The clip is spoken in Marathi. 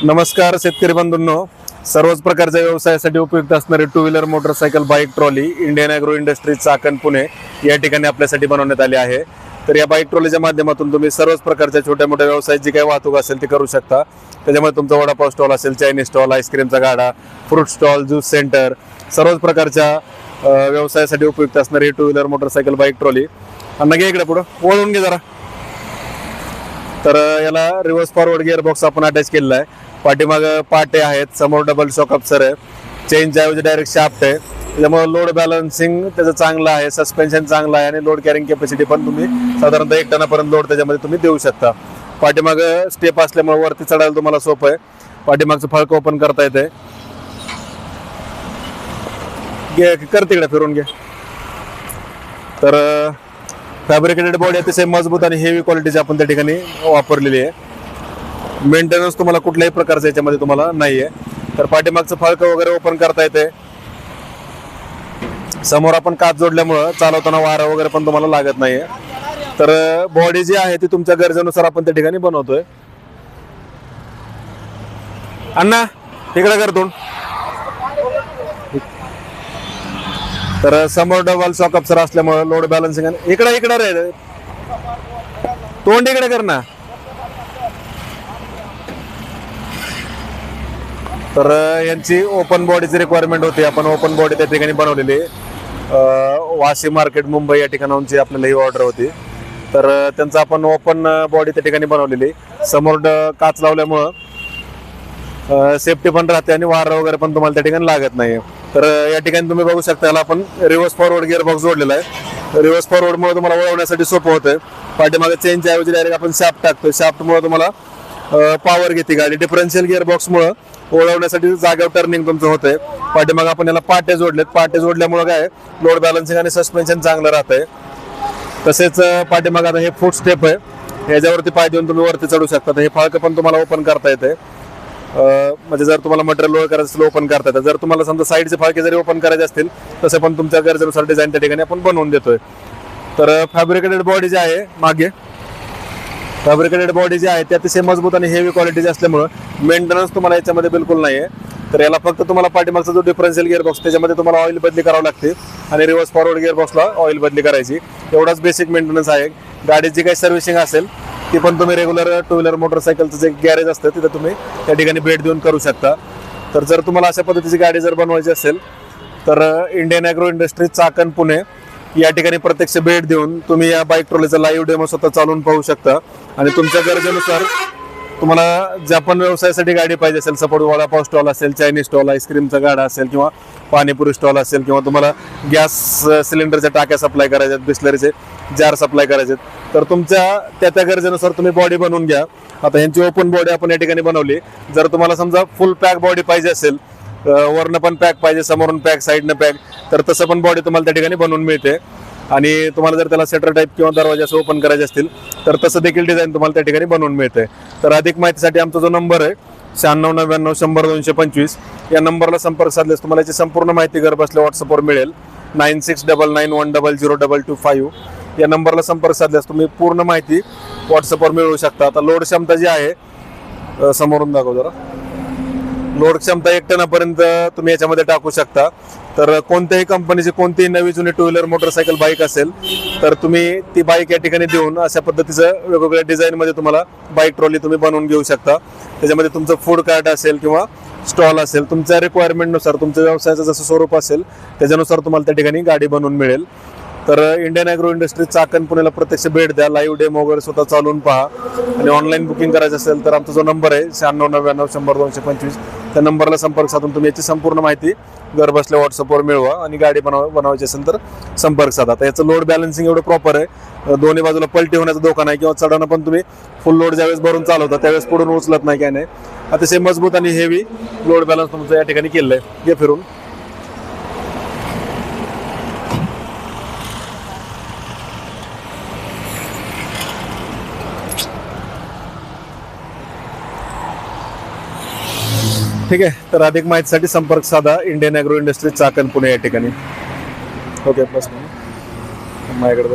नमस्कार शेतकरी बंधूंनो, सर्वच प्रकारच्या व्यवसायासाठी उपयुक्त असणारी two wheeler, motorcycle, bike, trolley Indian agro industries Chakan Pune या ठिकाणी आपल्यासाठी बनवण्यात आली आहे. तर या बाईक ट्रॉलीच्या माध्यमातून तुम्ही सर्वच प्रकारच्या छोट्या मोठ्या व्यवसायाची जी काही वाहतूक असेल ती करू शकता. त्याच्यामध्ये तुमचा वडापाव स्टॉल असेल, चायनीज स्टॉल, आईस्क्रीमचा गाडा, फ्रूट स्टॉल, ज्यूस सेंटर, सर्वच प्रकारच्या व्यवसायासाठी उपयुक्त असणारी two wheeler, motorcycle, bike, trolley. अण्णा घे इकडे पुढं, वळून घे जरा. तर याला रिव्हर्स फॉरवर्ड गिअर बॉक्स आपण अटॅच केलेला आहे. पाठीमाग पाटे आहेत, समोर डबल शॉक अप्सर आहे, चेनच्या ऐवजी डायरेक्ट शाफ्ट आहे. त्याच्यामुळे लोड बॅलन्सिंग त्याचं चांगलं आहे, सस्पेन्शन चांगलं आहे आणि लोड कॅरिंग कॅपॅसिटी पण तुम्ही साधारणतः 1 टनापर्यंत लोड त्याच्यामध्ये तुम्ही देऊ शकता. पाठीमाग स्टेप असल्यामुळे वरती चढायला तुम्हाला सोपं आहे. पाठीमागचं फळकं ओपन करता येते. घे कर तिकडे फिरून घे. तर फॅब्रिकेटेड बॉडी अतिशय मजबूत आणि हेवी क्वालिटीची आपण त्या ठिकाणी वापरलेली आहे. मेंटेनन्स तुम्हाला कुठल्याही प्रकारचा याच्यामध्ये तुम्हाला नाही आहे. तर पाठीमागचं फळकं वगैरे ओपन करता येते. समोर आपण काच जोडल्यामुळं चालवताना वारा वगैरे पण तुम्हाला लागत नाहीये. तर बॉडी जी आहे ती तुमच्या गरजेनुसार आपण त्या ठिकाणी बनवतोय. अण्णा इकडे करतो. तर समोर डबल शॉक अप्सर असल्यामुळे लोड बॅलन्सिंग इकडे रे, तोंड इकडे कर ना. तर यांची ओपन बॉडीची रिक्वायरमेंट होती. आपण ओपन बॉडी त्या ठिकाणी बनवलेली. वाशी मार्केट मुंबई या ठिकाणांची आपल्याला ही ऑर्डर होती. तर त्यांचं आपण ओपन बॉडी त्या ठिकाणी बनवलेली. समोर काच लावल्यामुळं सेफ्टी पण राहते आणि वारा वगैरे पण तुम्हाला त्या ठिकाणी लागत नाही. तर या ठिकाणी तुम्ही बघू शकता, याला आपण रिव्हर्स फॉरवर्ड गिअर बॉक्स जोडलेला आहे. रिव्हर्स फॉरवर्डमुळे तुम्हाला वळवण्यासाठी सोपं होतं. पाठीमागे चेनच्या ऐवजी डायरेक्ट आपण शाफ्ट टाकतो. शाफ्टमुळे तुम्हाला पॉवर घेते गाडी. डिफरन्शियल गिअर बॉक्समुळे ओळवण्यासाठी जागेवर टर्निंग तुमचं होतंय. पाठीमागे आपण याला पाटे जोडलेत. पाटे जोडल्यामुळे काय लोड बॅलन्सिंग आणि सस्पेन्शन चांगलं राहतंय. तसेच पाठीमागे आता हे फूट स्टेप आहे, ह्याच्यावरती पाय देऊन तुम्ही वरती चढू शकता. हे फाळकं पण तुम्हाला ओपन करता येते. म्हणजे जर तुम्हाला मटेरियल लोड करायचं असेल ओपन करता येतं. जर तुम्हाला समजा साईडचे फाळके जरी ओपन करायचे असतील तसे पण तुमच्या गरजेनुसार डिझाईन त्या ठिकाणी आपण बनवून देतोय. तर फॅब्रिकेटेड बॉडी जी आहे मागे, फॅब्रिकेटेड बॉडी जी आहे ती अतिशय मजबूत आणि हेवी क्वालिटीची असल्यामुळं मेंटेनन्स तुम्हाला याच्यामध्ये बिलकुल नाही आहे. तर याला फक्त तुम्हाला पाठीमागचा जो डिफरन्शियल गिअर बॉक्स त्याच्यामध्ये तुम्हाला ऑइल बदली करावं लागते आणि रिव्हर्स फॉरवर्ड गिअर बॉक्सला ऑइल बदली करायची. एवढाच बेसिक मेंटेनन्स आहे. गाडीची काही सर्व्हिसिंग असेल ती पण तुम्ही रेग्युलर टू व्हीलर, मोटरसायकलचं जे गॅरेज असतं तिथं तुम्ही त्या ठिकाणी भेट देऊन करू शकता. तर जर तुम्हाला अशा पद्धतीची गाडी जर बनवायची असेल तर Indian agro industries Chakan Pune या ठिकाणी प्रत्यक्ष भेट देऊन तुम्ही या बाईक ट्रॉलीचा लाईव्ह डेमो स्वतः चालवून पाहू शकता. आणि तुमच्या गरजेनुसार तुम्हाला ज्या पण व्यवसायासाठी गाडी पाहिजे असेल, सपोज वडापाव स्टॉल असेल, चायनीज स्टॉल, आईस्क्रीमचा गाडा असेल किंवा पाणीपुरी स्टॉल असेल किंवा तुम्हाला गॅस सिलेंडरच्या टाक्या सप्लाय करायच्यात, बिस्लरीचे जार सप्लाय करायचे, तर तुमच्या त्या गरजेनुसार तुम्ही बॉडी बनवून घ्या. आता यांची ओपन बॉडी आपण या ठिकाणी बनवली. जर तुम्हाला समजा फुल पॅक बॉडी पाहिजे असेल, वरनं पण पॅक पाहिजे, समोरून पॅक, साईडनं पॅक, तर तसं पण बॉडी तुम्हाला त्या ठिकाणी बनवून मिळते. आणि तुम्हाला जर त्याला सेटर टाईप किंवा दरवाजे असं ओपन करायचे असतील तर तसं देखील डिझाईन तुम्हाला त्या ठिकाणी बनवून मिळते. तर अधिक माहितीसाठी आमचा जो नंबर आहे 9699 100 225 या नंबरला संपर्क साधल्यास तुम्हाला याची संपूर्ण माहिती घर बसल्या व्हॉट्सअपवर मिळेल. 9699102225 या नंबरला संपर्क साधल्यास तुम्ही पूर्ण माहिती व्हॉट्सअपवर मिळवू शकता. आता लोड क्षमता जी आहे, समोरून दाखव जरा, लोड क्षमता 1 टनापर्यंत तुम्ही याच्यामध्ये टाकू शकता. तर कोणत्याही कंपनीची कोणतीही नवी जुनी टू व्हीलर, मोटरसायकल, बाईक असेल तर तुम्ही ती बाईक या ठिकाणी देऊन अशा पद्धतीचं वेगवेगळ्या डिझाईनमध्ये तुम्हाला बाईक ट्रॉली तुम्ही बनवून घेऊ शकता. त्याच्यामध्ये तुमचं फूड कार्ट असेल किंवा स्टॉल असेल, तुमच्या रिक्वायरमेंटनुसार, तुमच्या व्यवसायाचं जसं स्वरूप असेल त्याच्यानुसार तुम्हाला त्या ठिकाणी गाडी बनवून मिळेल. तर इंडियन ॲग्रो इंडस्ट्रीज चाकण पुण्याला प्रत्यक्ष भेट द्या, लाईव्ह डेमो वगैरे स्वतः चालवून पहा. आणि ऑनलाईन बुकिंग करायचं असेल तर आमचा जो नंबर आहे 9699 100 225 त्या नंबरला संपर्क साधून तुम्ही याची संपूर्ण माहिती घर बसल्या व्हॉट्सअपवर मिळवा. आणि गाडी बनवायची असेल तर संपर्क साधा. आता याचं लोड बॅलन्सिंग एवढं प्रॉपर आहे, दोन्ही बाजूला पलटी होण्याचा धोका नाही किंवा चढवणं पण तुम्ही फुल लोड ज्यावेळेस भरून चालवता त्यावेळेस पुढून उचलत नाही, काय नाही. अतिशय मजबूत आणि हेवी लोड बॅलन्स तुमचं या ठिकाणी केलं आहे. हे फिरून ठीक आहे. तर अधिक माहितीसाठी संपर्क साधा Indian agro industries Chakan Pune या ठिकाणी. ओके, बस माझ्याकडे